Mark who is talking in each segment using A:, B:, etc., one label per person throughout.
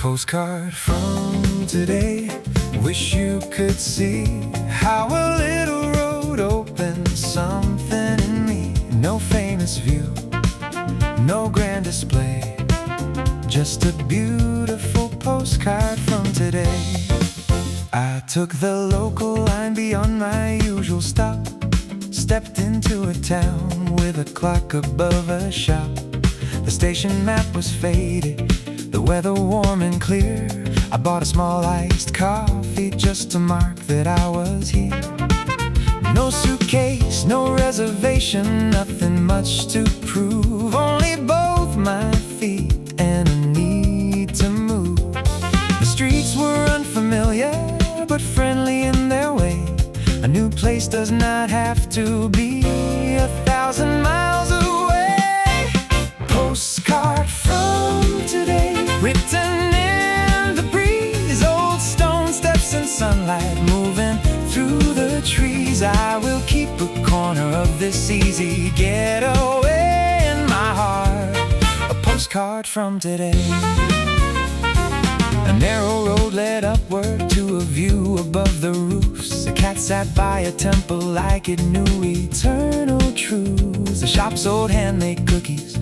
A: Postcard from today. Wish you could see how a little road opened something in me. No famous view, no grand display, just a beautiful postcard from today. I took the local line beyond my usual stop, stepped into a town with a clock above a shop. The station map was faded, the weather warm and clear. I bought a small iced coffee just to mark that I was here. No suitcase, no reservation, nothing much to prove. Only both my feet and a need to move. The streets were unfamiliar, but friendly in their way. A new place does not have to be 1,000 miles away. Postcard from today, written in the breeze. Old stone steps in sunlight, moving through the trees. I will keep a corner of this easy getaway in my heart. A postcard from today. A narrow road led upward to a view above the roofs. A cat sat by a temple like it knew eternal truths. The shop sold handmade cookies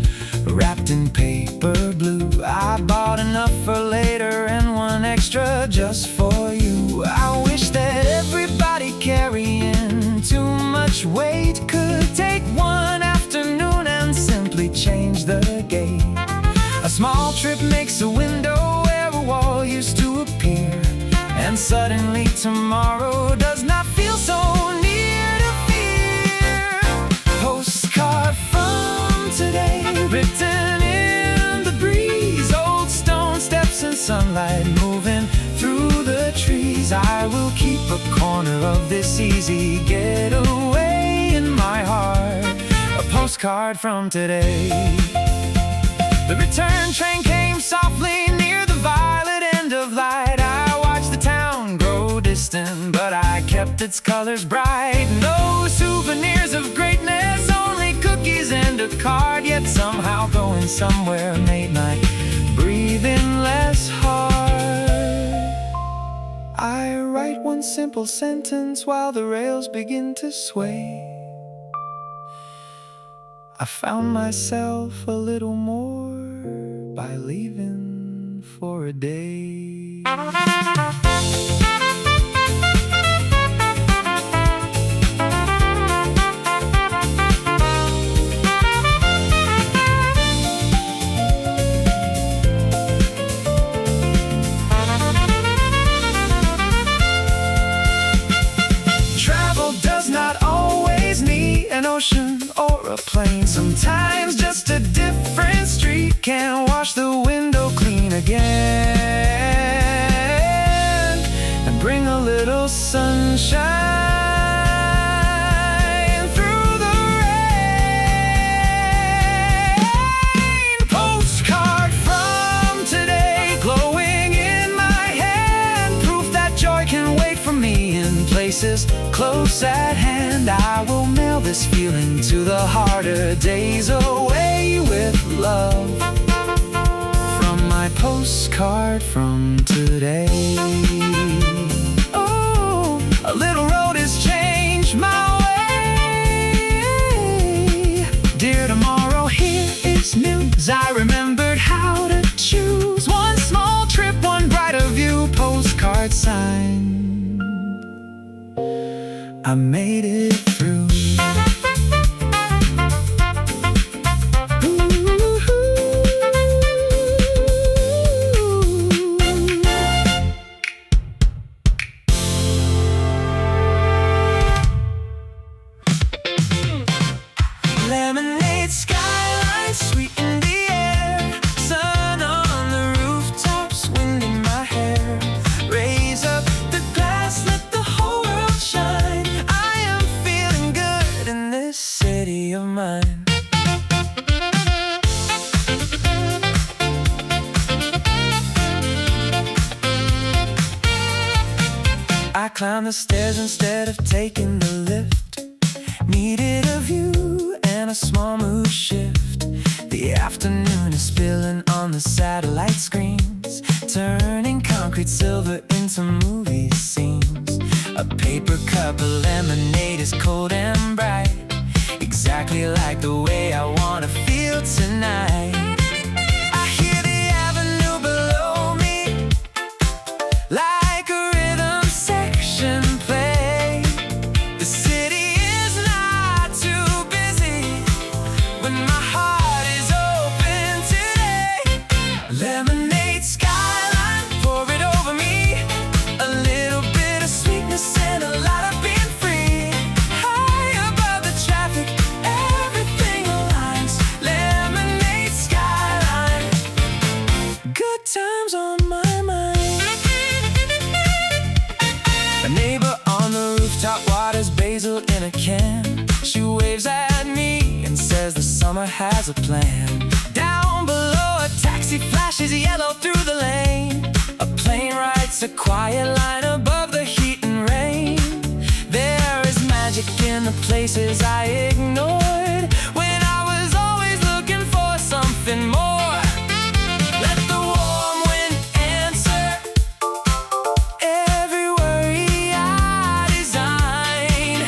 A: wrapped in paper blue. I bought enough for later and one extra just for you. I wish that everybody carrying too much weight could take one afternoon and simply change the gate. A small trip makes a window where a wall used to appear, and suddenly tomorrow does not feel so near to fear. Postcard from today, written in the breeze. Old stone steps in sunlight, moving through the trees. I will keep a corner of this easy getaway in my heart. A postcard from today. The return train came softly near the violet end of light. I watched the town grow distant, but I kept its colors bright. No souvenirs of greatness, only cookies and a card. Yet somehow going somewhere made my breathing less hard. I write one simple sentence while the rails begin to sway. I found myself a little more by leaving for a day. Travel does not always need an ocean or a plane. Sometimes just a different street can wash the window clean again and bring a little sunshine through the rain. Postcard from today, glowing in my hand, proof that joy can wait for me in places close at hand. I will mail this feeling to the harder days away with love from my postcard from today. Oh, a little road has changed my way. Dear tomorrow, here is news. I remembered how to choose one small trip, one brighter view. Postcard signed, I made it through. Lemonade, skyline, sweet in the air. Sun on the rooftops, wind in my hair. Raise up the glass, let the whole world shine. I am feeling good in this city of mine. I climbed the stairs instead of taking the lift. Needed a view and a small mood shift. The afternoon is spilling on the satellite screens. turning concrete silver into movie scenes. A paper cup of lemonade is cold and bright, exactly like the way I wanna feel tonight. I hear the avenue below me, like a rhythm section play. The city is not too busy when my heart is open today. Lemonade skyline, pour it over me. A little bit of sweetness and a lot of being free. High above the traffic, everything aligns. Lemonade skyline, good times on my mind. A neighbor on the rooftop waters basil in a can. She waves at me and says the summer has a plan. Down below a taxi flashes yellow through the lane. A plane writes a quiet line above the heat and rain. There is magic in the places I ignored when I was always looking for something more. Let the warm wind answer every worry I design.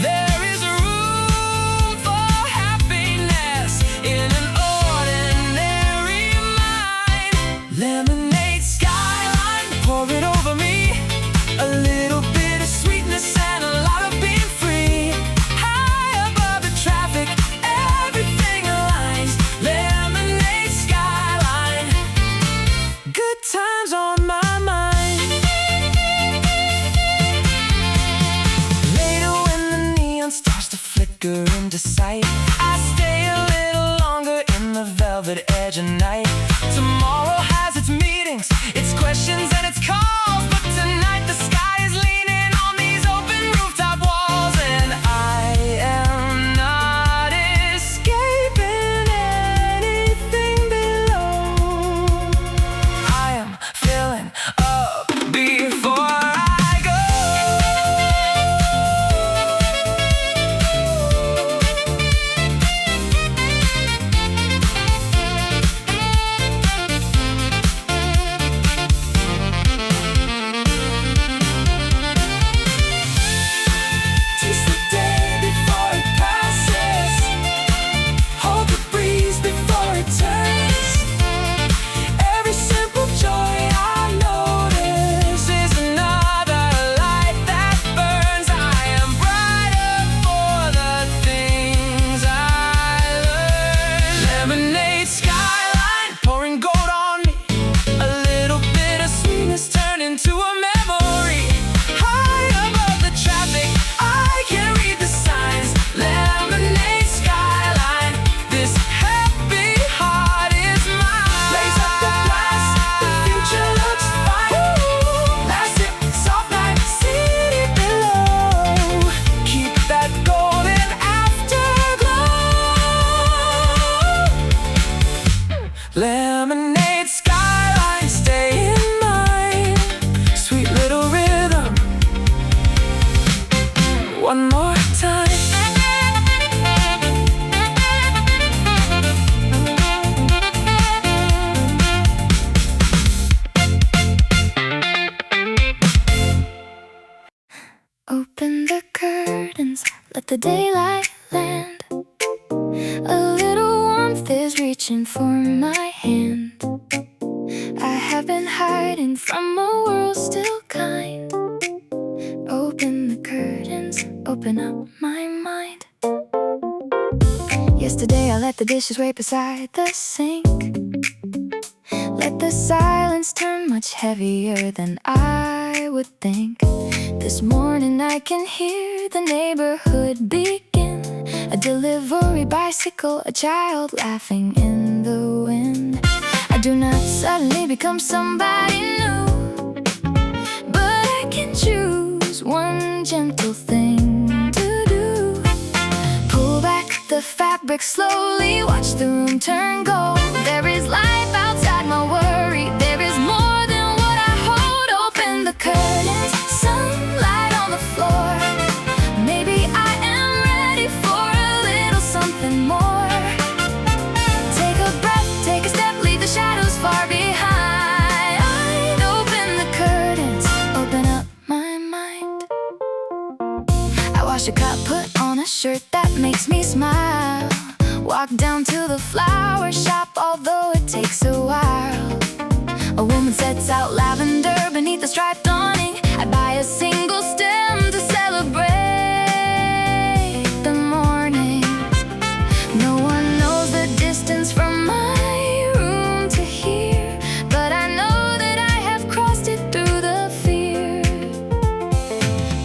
A: There is room for happiness in an ordinary mind. Lemonade skyline, pour it over me. A little bit of sweetness and a lot of being free. High above the traffic, everything aligns. Lemonade skyline, good times on my mind. Later when the neon starts to flicker into sight, I stay a little longer in the velvet edge of night. Tomorrow has its meetings, its questions and its calls, but tonight the sky is leaning on these open rooftop walls. And I am not escaping anything below. I am filling up before I go. Taste the day before it passes. Hold the breeze before it turns. Every simple joy I notice is another light that burns. I am brighter for the things I learned. Lemonade skyline, pouring gold on me. A little bit of sweetness turned into a memory. High above the traffic, I can read the signs. Lemonade skyline, this happy heart is mine. Lace up the glass, the future looks fine. Last it, soft night, city below. Keep that golden afterglow. Lemonade skyline, stay in mind. Sweet little rhythm, one more time. Open the curtains, let the daylight land. A little warmth is reaching for my hand. I have been hiding from a world still kind. Open the curtains, open up my mind. Yesterday I let the dishes wait beside the sink. Let the silence turn much heavier than I would think. This morning I can hear the neighborhood begin. A delivery bicycle, a child laughing in the wind. I do not suddenly become somebody new, but I can choose one gentle thing to do. Pull back the fabric slowly, watch the room turn gold. There is life outside my worry, there is more than what I hold. Open the curtains, sunlight on the floor. Maybe I am ready for a little something more. Take a breath, take a step, leave the shadows far behind. I shirt that makes me smile. Walk down to the flower shop, although it takes a while. A woman sets out lavender beneath the striped awning. I buy a single stem to celebrate the morning. No one knows the distance from my room to here, but I know that I have crossed it through the fear.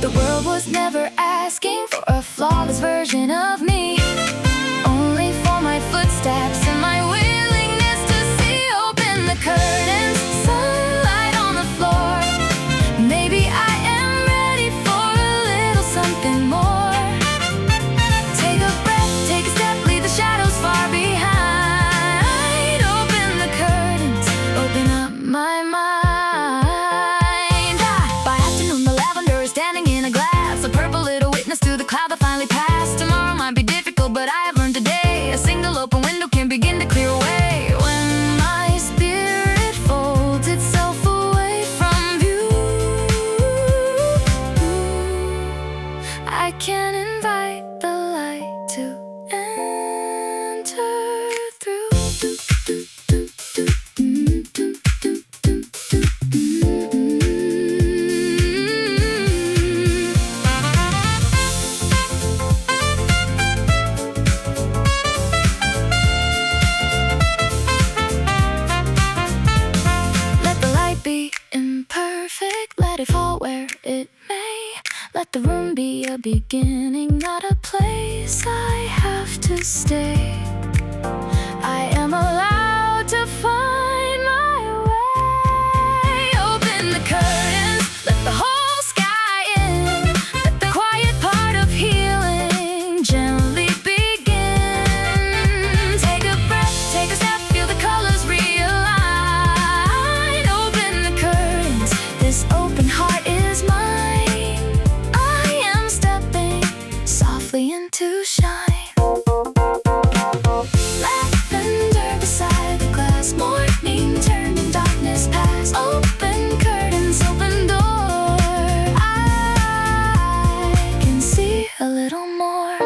A: The world was never asking for a flawless version of me, only for my footsteps and my willingness to see. Open the curtains, sunlight on the floor. Maybe I am ready for a little something more. Take a breath, take a step, leave the shadows far behind. Open the curtains, open up my mind. By afternoon the lavender is standing in a glass, a purple little witness to the cloud that finally passed. Tomorrow might be difficult, but I have learned today a single open window can begin to clear away. When my spirit folds itself away from view, I can invite the light to enter through. Let the light be imperfect, let it fall where it may. Let the room be a beginning, not a place I have to stay. I am allowed to find my way. Open the curtains, let the whole sky in. Let the quiet part of healing gently begin. Take a breath, take a step, feel the colors realign. Open the curtains, this open heart is mine. I am stepping softly into shine. Lavender beside the glass, morning turning darkness past. Open curtains, open door. I can see a little more.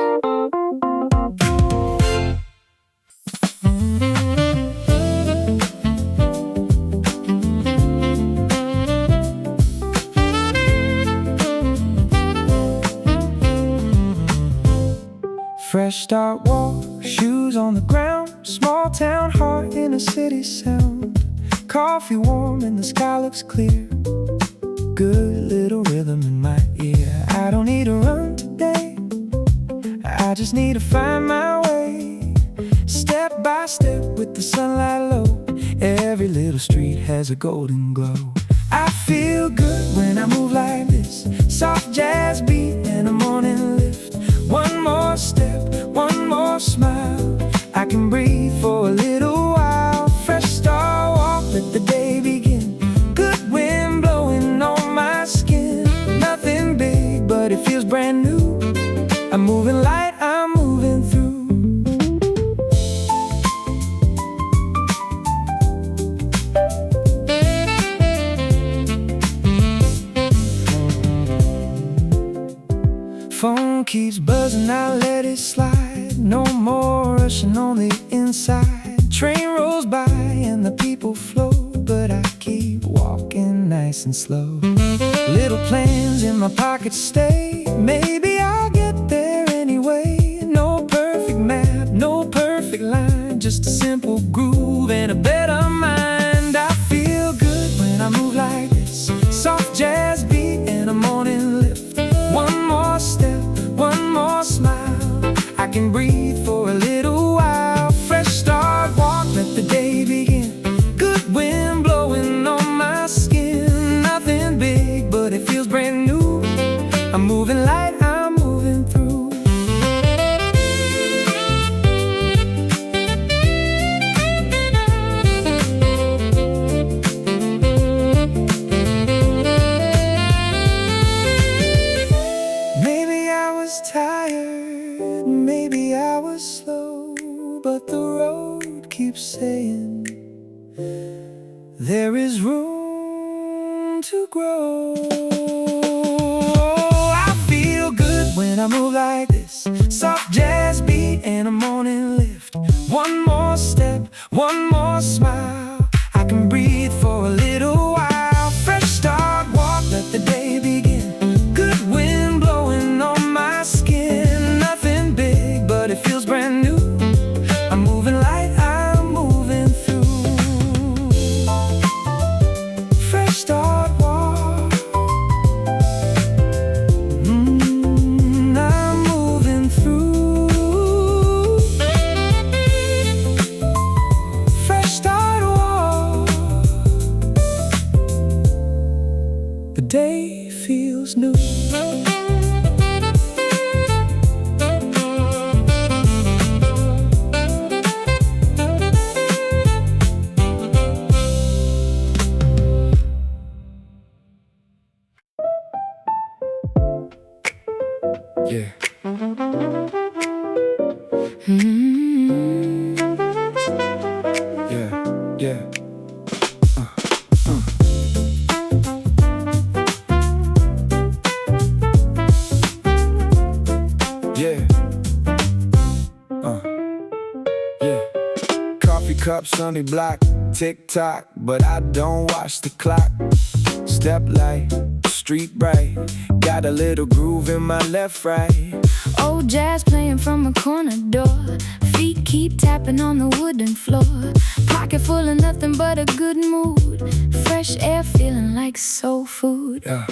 A: Fresh start walk, shoes on the ground. Small town heart in a city sound. Coffee warm and the sky looks clear. Good little rhythm in my ear. I don't need to run today, I just need to find my way. Step by step with the sunlight low. Every little street has a golden glow. I feel good when I move like this. Soft jazz beat and a morning lift. One more step, one more smile. I can breathe for a little while. Fresh start walk, let the day begin. Good wind blowing on my skin. Nothing big, but it feels brand new. I'm moving light, I'm moving through. Phone keeps buzzing, I let it slide. No more rushing on the inside. Train rolls by and the people flow, but I keep walking nice and slow. Little plans in my pocket stay. Maybe I'll get there anyway. No perfect map, no perfect line, just a simple groove and a better mind. I feel good when I move like this. Soft jazz beat and a morning lift. One more step, one more smile. I can breathe for a little while. Fresh start walk, let the day begin. Good wind blowing on my skin. Nothing big, but it feels brand new. I'm moving light, I'm moving through. Maybe I was tired, maybe I was slow, but the road keeps saying there is room to grow. I feel good when I I move like this. Soft jazz beat and a morning lift. One more step, one more smile. I can breathe for a little while. Fresh start, walk, let the day begin. Good wind blowing on my skin. Nothing big, but it feels brand new. I'm moving light, I'm moving through. Fresh start, walk. I'm moving through. Fresh start, walk. The day feels new. Yeah. Yeah, yeah. Yeah. Yeah. Coffee cup, Sunday block, tick tock, but I don't watch the clock. Step light, street bright, got a little groove in my left, right.
B: Old jazz playing from a corner door. Feet keep tapping on the wooden floor. Pocket full of nothing but a good mood. Fresh air feeling like soul food.
A: Yeah.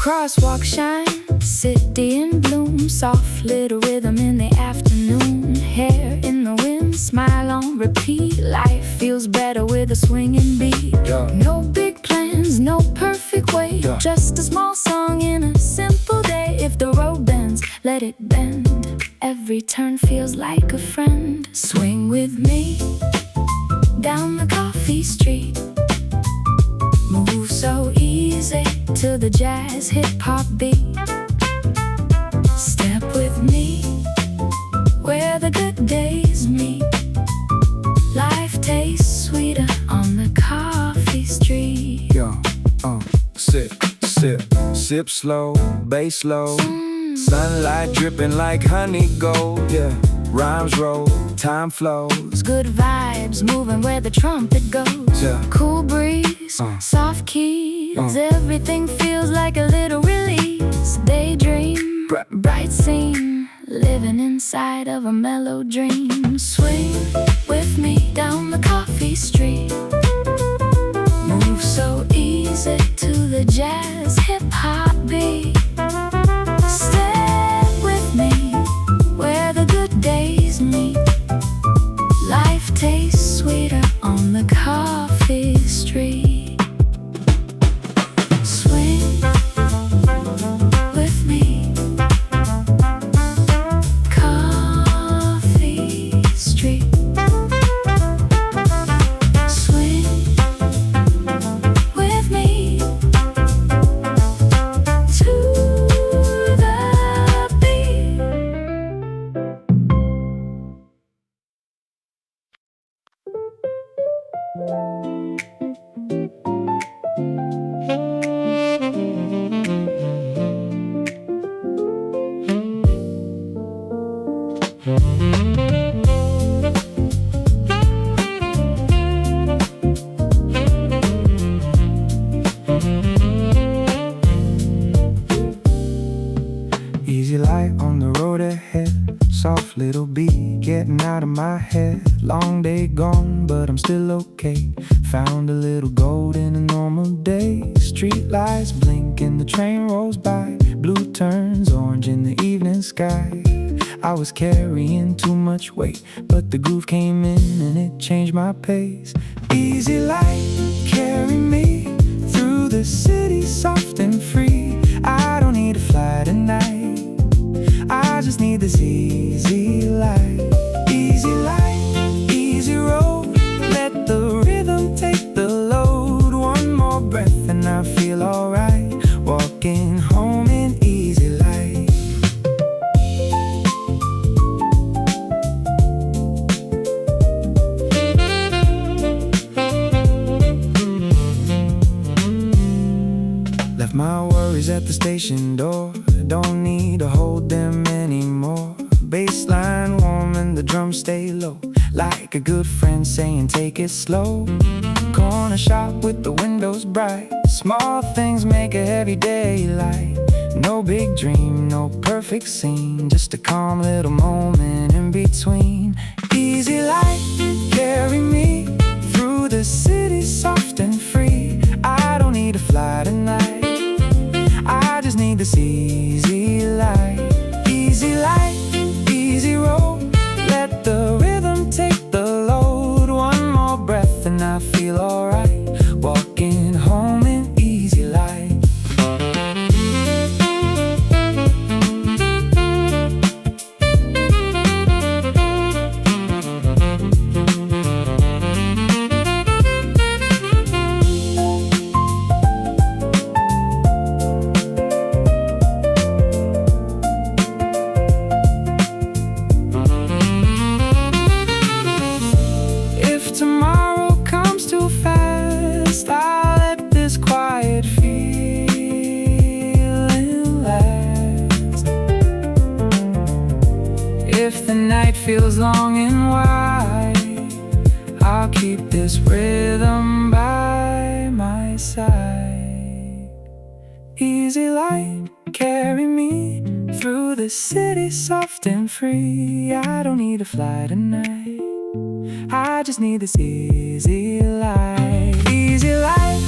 B: Crosswalk shine, city in bloom. Soft little rhythm in the afternoon. Hair in the wind, smile on repeat. Life feels better with a swinging beat.
A: Yeah.
B: No big plans, no perfect way.
A: Yeah.
B: Just a small song in a simple day. If the road bends, let it bend. Every turn feels like a friend. Swing with me down the coffee street. Move so easy to the jazz hip-hop beat. Step with me where the good days meet. Life tastes sweeter on the coffee street.
A: Yo, sip, sip, sip slow, bass low. Sunlight dripping like honey gold. Yeah, rhymes roll, time flows.
B: Good vibes moving where the trumpet goes.
A: Yeah.
B: Cool breeze, soft keys. Everything feels like a little release. Daydream, bright scene, living inside of a mellow dream. Swing with me down the coffee street. Move so easy to the jazz hip-hop beat. Step with me where the good days meet. Life tastes sweeter on the coffee street. Swing with me, coffee street. Swing with me to the beat.
A: Easy light on the road ahead. Soft little beat getting out of my head. Long day gone, but I'm still okay. Found a little gold in a normal day. Street lights blink and the train rolls by. Blue turns orange in the evening sky. I was carrying too much weight, but the groove came in and it changed my pace. Easy light, carry me through the city, soft and free. I don't need to fly tonight. I just need this easy life. Easy life, easy road. Let the rhythm take the load. One more breath and I feel alright. Walking home in easy life. Left my worries at the station door. Don't need to hold them anymore. bass line warm and the drums stay low, like a good friend saying take it slow. Corner shop with the windows bright, small things make a heavy day light. No big dream, no perfect scene, just a calm little moment in between. Easy light, carry me through the city soft and free. I don't need to fly tonight, I just need this easy light. Easy light, easy road, let the rhythm take the load. One more breath and I feel alright, walking home in easy light. If the night feels long and wide, I'll keep this rhythm by my side. Easy light, carry me through the city soft and free. I don't need to fly tonight, I just need this easy light. Easy light,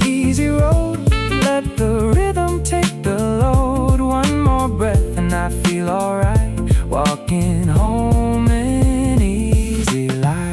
A: easy road, let the rhythm take the load. One more breath and I feel alright, walking home in easy light.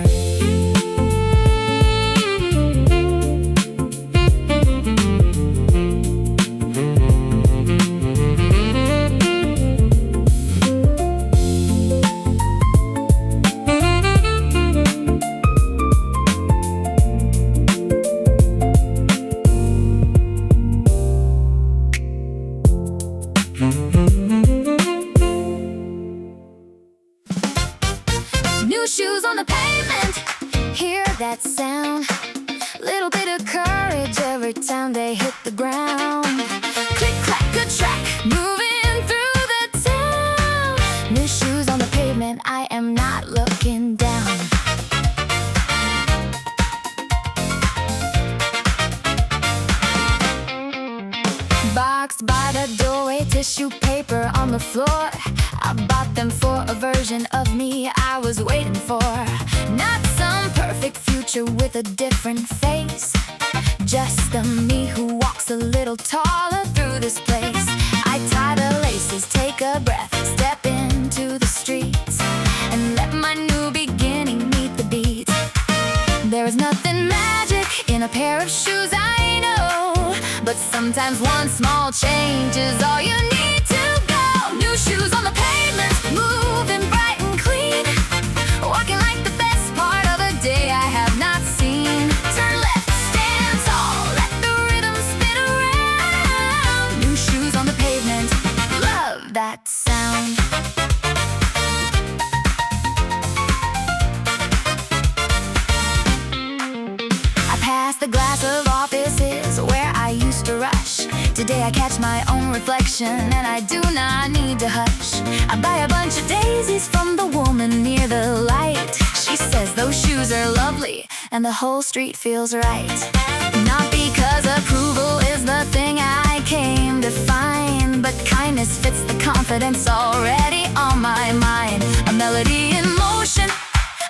B: New shoes on the pavement, hear that sound. Little bit of courage every time they hit the ground. Click, clack, good track, moving through the town. New shoes on the pavement, I am not looking down. Boxed by the doorway, tissue paper on the floor. I bought them for a version of me I was waiting for. Not some perfect future with a different face, just the me who walks a little taller through this place. I tie the laces, take a breath, step into the streets, and let my new beginning meet the beat. There is nothing magic in a pair of shoes, I know, but sometimes one small change is all you need to go. New shoes on the pavement, moving bright and clean, walking like the best part of a day I have not seen. Turn left, stand tall, let the rhythm spin around. New shoes on the pavement, love that sound. I pass the glass of offices where I used to rush. Today I catch my own reflection and I do not need to hush. I buy a bunch of daisies from the woman near the light. She says those shoes are lovely and the whole street feels right. Not because approval is the thing I came to find, but kindness fits the confidence already on my mind. A melody in motion,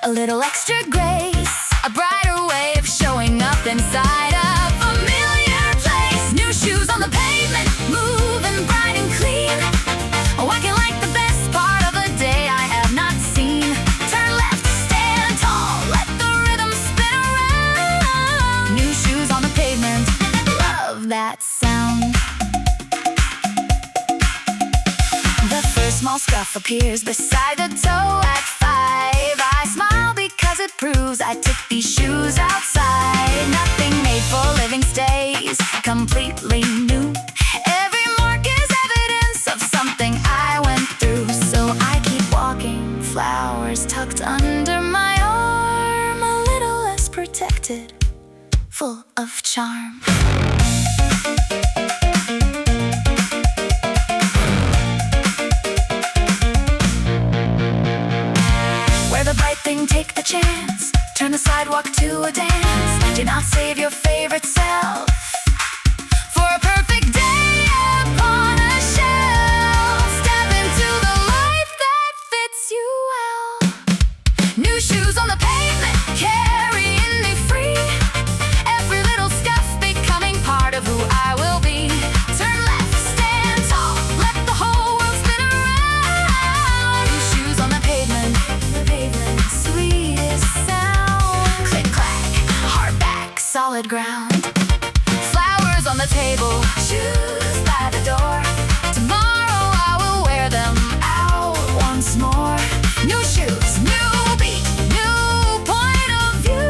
B: a little extra grace, a brighter way of showing up inside a familiar place. New shoes on the pavement, moving bright and clean, walking like the best part of a day I have not seen. Turn left, stand tall, let the rhythm spin around. New shoes on the pavement, love that sound. The first small scuff appears beside the toe at 5. I smile because it proves I took these shoes outside. Nothing made for living stays completely new. Every mark is evidence of something I went through. So I keep walking, flowers tucked under my arm, a little less protected, full of charm. take the chance. Turn the sidewalk to a dance. Do not save your favorite self for a perfect day upon a shelf. Step into the life that fits you well. New shoes on the pavement, carrying me free. Every little step becoming part of who I will be. Turn left, stand tall, let the whole world spin around. New shoes on the pavement, sweetest sound. Click clack, hard back, solid ground. Flowers on the table, shoes by the door. Tomorrow I will wear them out once more. New shoes, new beat, new point of view.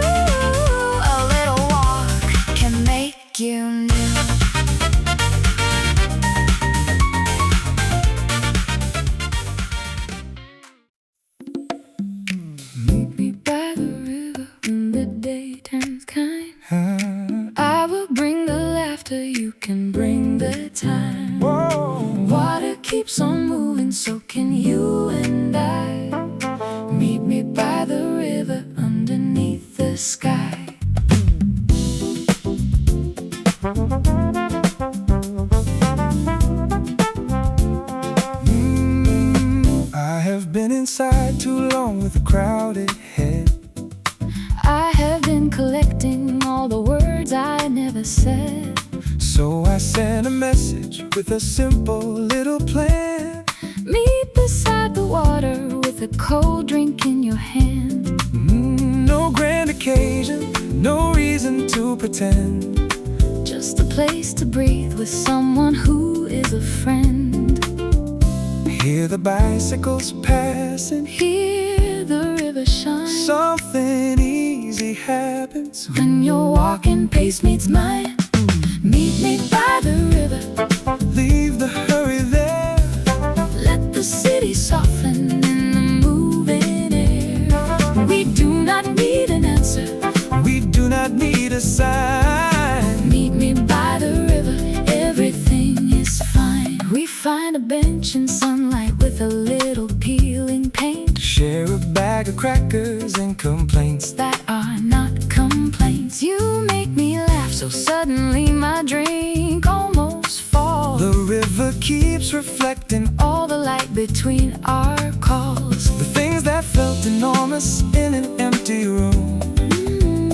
B: A little walk can make you new. Meet me by the river when the day turns kind. I will bring the laughter, you can bring the time. Water keeps on moving, so can you and I. Meet me by the river underneath the sky.
A: I have been inside too long with a crowded head.
B: I have been collecting all the words I never said.
A: So I sent a message with a simple little plan.
B: Meet beside the water with a cold drink in your hand.
A: No grand occasion, no reason to pretend.
B: Just a place to breathe with someone who is a friend.
A: Hear the bicycles pass and
B: Hear the river shine.
A: something easy happens
B: When your walking pace meets mine. Meet me by the river.
A: leave the hurry there.
B: Let the city soften in the moving air. We do not need an answer.
A: We do not need a sign.
B: Meet me by the river. Everything is fine. We find a bench in sunlight with a little peeling paint.
A: Share a bag of crackers and complaints.
B: That are not complaints. You make me laugh so suddenly my drink almost falls.
A: The river keeps reflecting
B: All the light between our calls
A: the things that felt enormous in an empty room.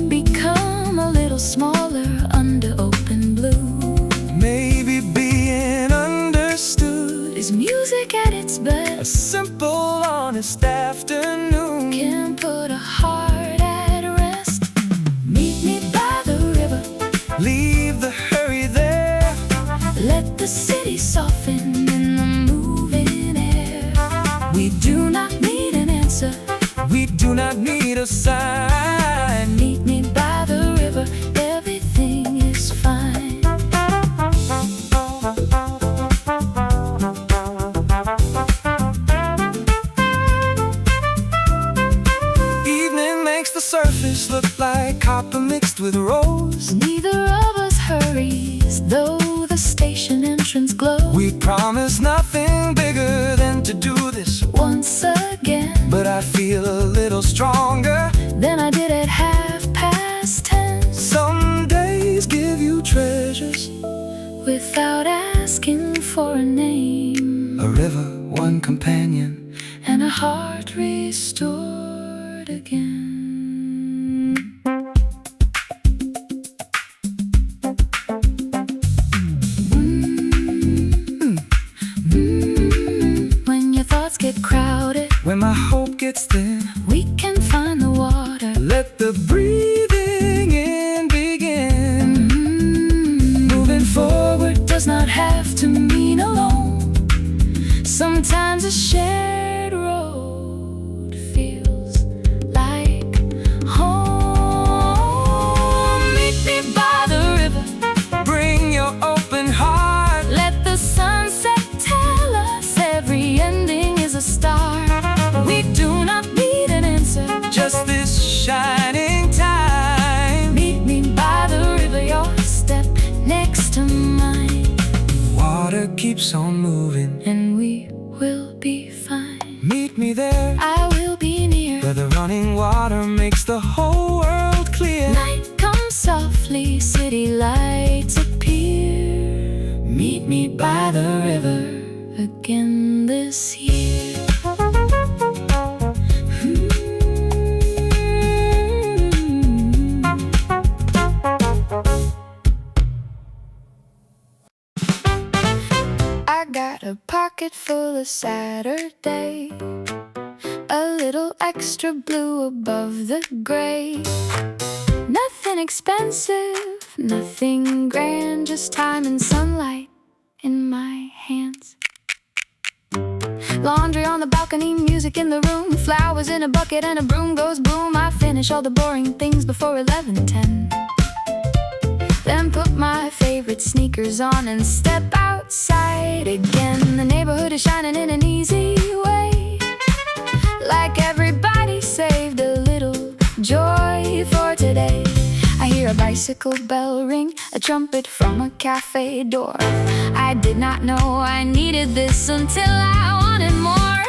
B: become a little smaller under open blue.
A: Maybe being understood
B: Is music at its
A: a
B: best?
A: simple, honest afternoon.
B: Can put a heart at rest. Meet me by the river.
A: Leave the hurry there.
B: Let the city soften in the moving air. We do not need an answer.
A: We do not need a sign.
B: Meet me by the river. Everything is fine.
A: Evening makes the surface look like copper mixed with rose.
B: Neither of us hurries, though the station entrance glows.
A: We promise nothing bigger than to do this
B: Once again,
A: but I feel a little stronger.
B: than I did at 10:30.
A: Some days give you treasures.
B: Without asking for a name.
A: A river, one companion.
B: And a heart restored again. When your thoughts get crowded,
A: When my hope gets thin,
B: we can find the water.
A: let the breathing in begin.
B: Moving forward does not have to mean alone. Sometimes a shared road feels like home. Meet me by the river.
A: Bring your open heart.
B: Let the sunset tell us every ending is a start. We do not need an answer.
A: Just this shining time.
B: Meet me by the river. Your step next to mine.
A: Water keeps on moving.
B: And we will be fine.
A: Meet me there
B: I will be near.
A: where the running water
B: city lights appear.
A: Meet me by the river
B: again this year. I got a pocket full of Saturday, a little extra blue above the gray. Nothing expensive, nothing grand, just time and sunlight in my hands. Laundry on the balcony, music in the room, flowers in a bucket and a broom goes boom. I finish all the boring things before 11:10. Then put my favorite sneakers on and step outside again. The neighborhood is shining in an easy way, like everybody saved a little joy for today. I hear a bicycle bell ring, a trumpet from a cafe door. I did not know I needed this until I wanted more.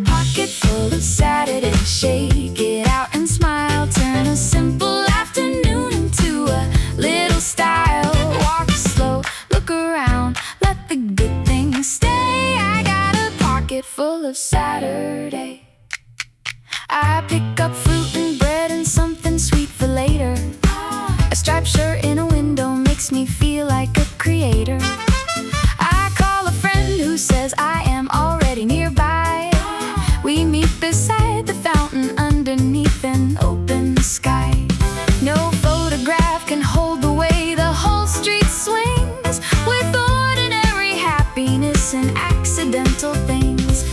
B: Pocket full of Saturday, shake it out and smile. Turn a simple afternoon into a little style. Walk slow, look around, let the good things stay. I got a pocket full of Saturday. I pick up fruit and bread and something sweet for later. A striped shirt in a window makes me feel like a creator. I call a friend who says I am already nearby. We meet beside the fountain underneath an open sky. No photograph can hold the way the whole street swings, with ordinary happiness and accidental things.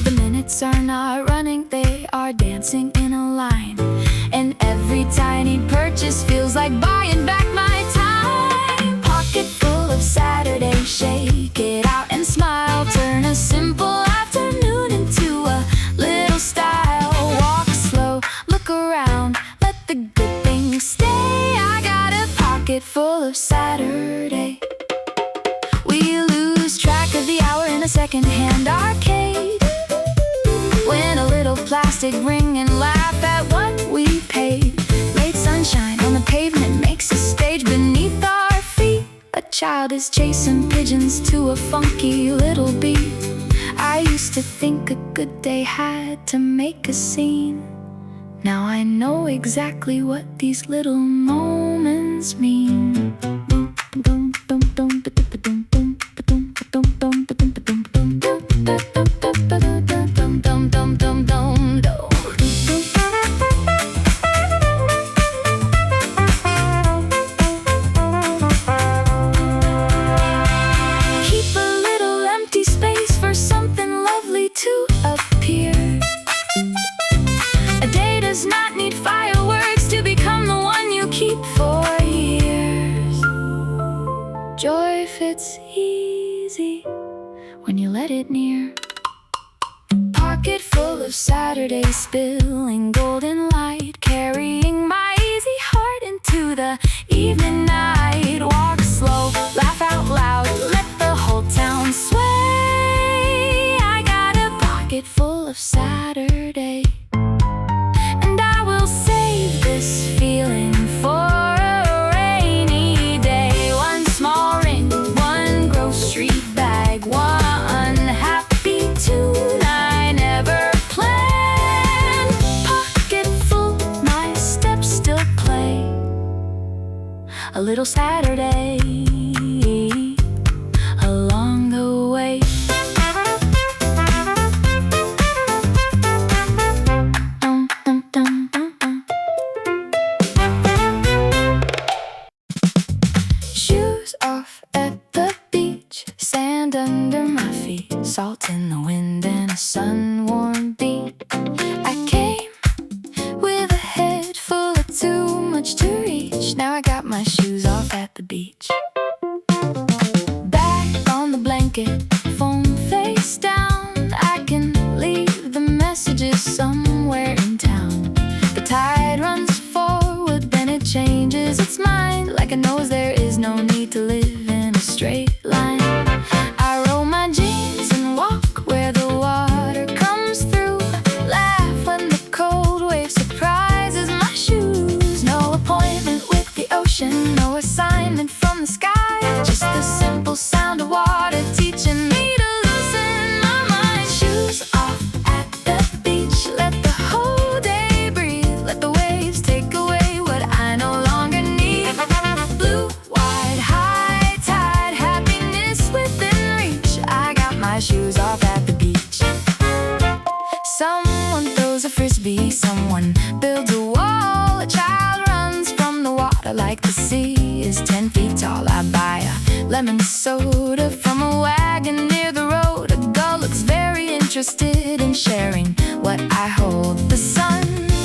B: The minutes are not running, they are dancing in a line, and every tiny purchase feels like buying back my time. Pocket full of Saturday, shake it out and smile. Turn a simple afternoon into a little style. Walk slow, look around, let the good things stay. I got a pocket full of Saturday. We lose track of the hour in a second-hand arcade, win a little plastic ring and laugh at what we paid. Late sunshine on the pavement makes a stage beneath our feet. A child is chasing pigeons to a funky little beat. I used to think a good day had to make a scene. Now I know exactly what these little moments mean. Joy fits easy when you let it near. Pocket full of Saturday, spilling golden light, carrying my easy heart into the evening night. Walk slow, laugh out loud, let the whole town sway. I got a pocket full of Saturday, and I will save this feeling for one happy tune I never planned. Pocket full, my steps still play a little Saturday along the way. Shoes off at the beach, sand under my feet, salt in the wind and a sun-warmed beat. I came with a head full of too much to reach. Now I got my shoes off at the beach. Back on the blanket, phone face down. I can leave the messages somewhere in town. The tide runs forward, then it changes its mind, like it knows there is no need to live in a straight line. I roll my jeans and walk where the water comes through, laugh when the cold wave surprises my shoes. No appointment with the ocean, no assignment be. Someone builds a wall, a child runs from the water like the sea is 10 feet tall. I buy a lemon soda from a wagon near the road. A gull looks very interested in sharing what I hold. The sun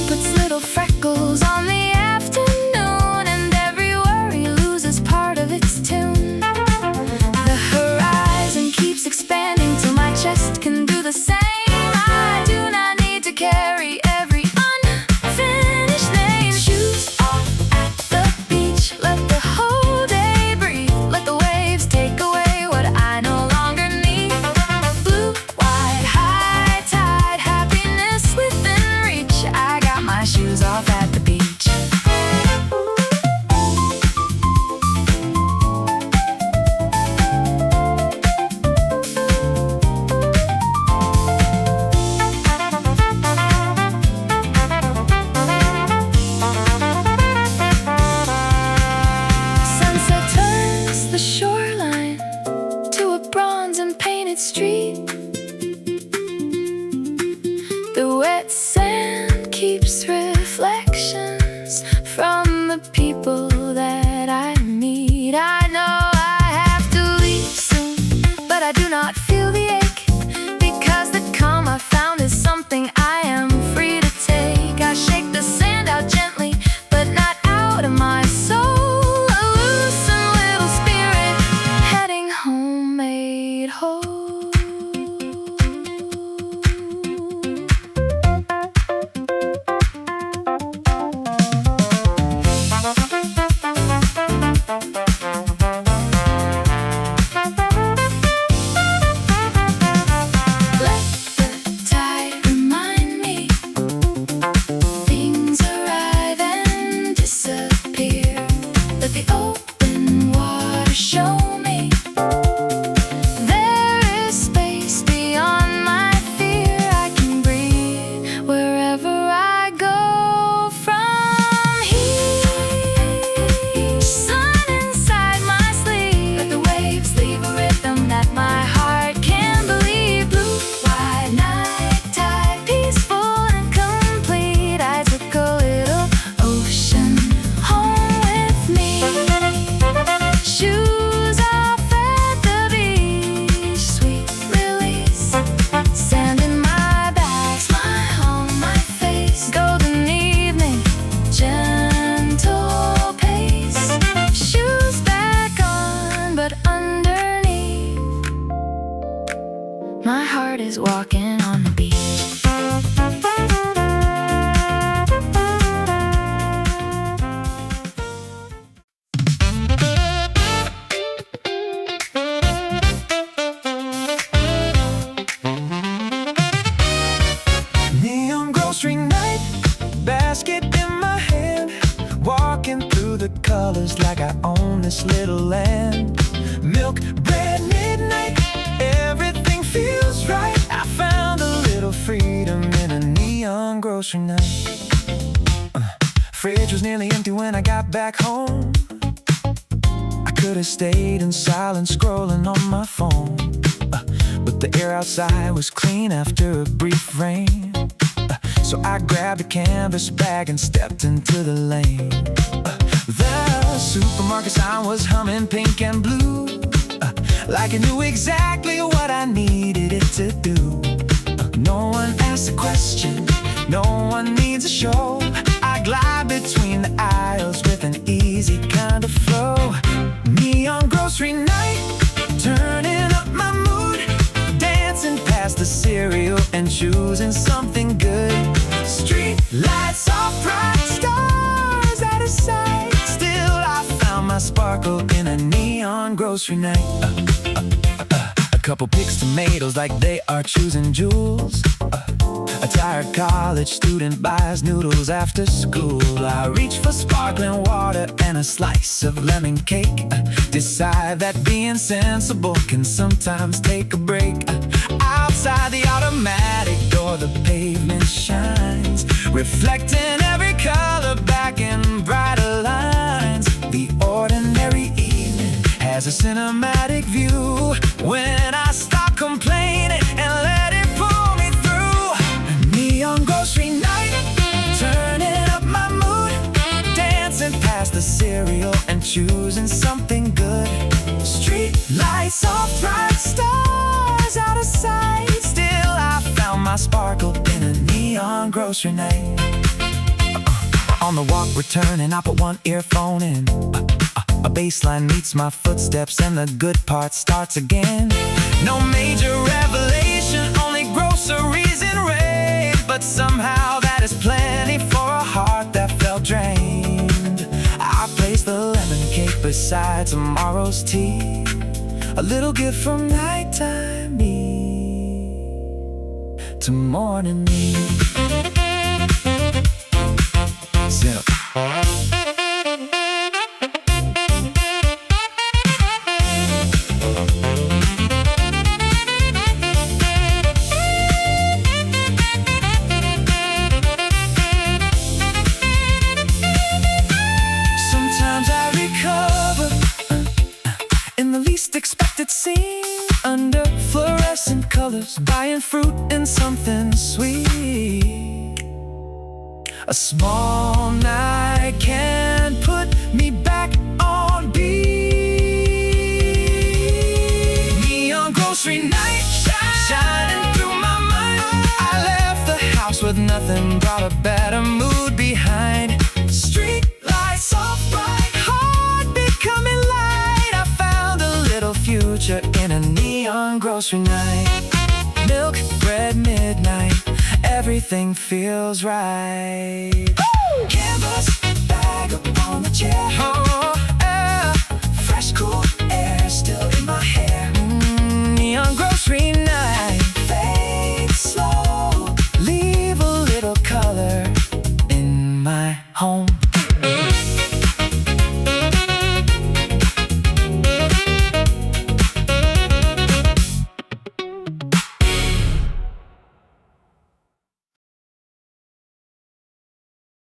B: puts little freckles on the afternoon, and every worry loses part of its tune. The horizon keeps expanding till my chest can do the same. I do not need to carry every unfinished name. Shoes off at the beach, let the whole day breathe. Let the waves take away what I no longer need. Blue, white, high tide, happiness within reach. I got my shoes off at the beach. Sunset turns the shoreline to a bronze and painted street. The wet sand keeps reflections from the people that I meet. I know I have to leave soon, but I do not feel the ache, because the calm I found is something I am free to take. I shake the sand out gently, but not out of my soul. A loosened little spirit heading home made whole. Let the tide remind me things arrive and disappear. Let the open water show me there is space beyond my fear. I can breathe wherever I go from here. Sun inside my sleeve, let the waves leave a rhythm that my heart can believe. Blue, white, night tide, peaceful and complete. I took a little ocean home with me. Shoes off at the beach, sweet release. Sand in my back, smile on my face. Golden evening, gentle pace. Shoes back on, but underneath, my heart is walking on the beach.
A: Neon grocery night, basket in my hand, walking through the colors like I own this little land. Milk, bread, midnight, everything feels right. I found a little freedom in a neon grocery night. Fridge was nearly empty when I got back home. I could have stayed in silence scrolling on my phone, but the air outside was clean after a brief rain. So I grabbed a canvas bag and stepped into the lane. The supermarket sign was humming pink and blue, like it knew exactly what I needed it to do. No one asked a question, no one needs a show. I glide between the aisles with an easy kind of flow. Neon grocery night, turning up my mood, dancing past the cereal and choosing something good. Street lights off, bright stars out of sight. Still I found my sparkle in a neon grocery night. A couple picks tomatoes like they are choosing jewels. A tired college student buys noodles after school. I reach for sparkling water and a slice of lemon cake. Decide that being sensible can sometimes take a break. Outside the automatic door, the pavement shines, reflecting every color back in brighter lines. The ordinary evening has a cinematic view when I stop complaining and let it pull me through. Neon grocery night, cereal and choosing something good. Street lights off, bright stars out of sight. Still I found my sparkle in a neon grocery night. On the walk returning, I put one earphone in. A bass line meets my footsteps and the good part starts again. No major revelation, only groceries in red. But somehow that is plenty for a heart that felt drained. I placed the lemon cake beside tomorrow's tea, a little gift from nighttime me to morning me. Zip. Expected scene under fluorescent colors, buying fruit and something sweet. A small night can put me back on beat. Neon grocery night shining through my mind. I left the house with nothing, brought a better mood behind. Street lights off bright, heart becoming light. I found a little future in a neon grocery night. Milk, bread, midnight, everything feels right. Canvas bag upon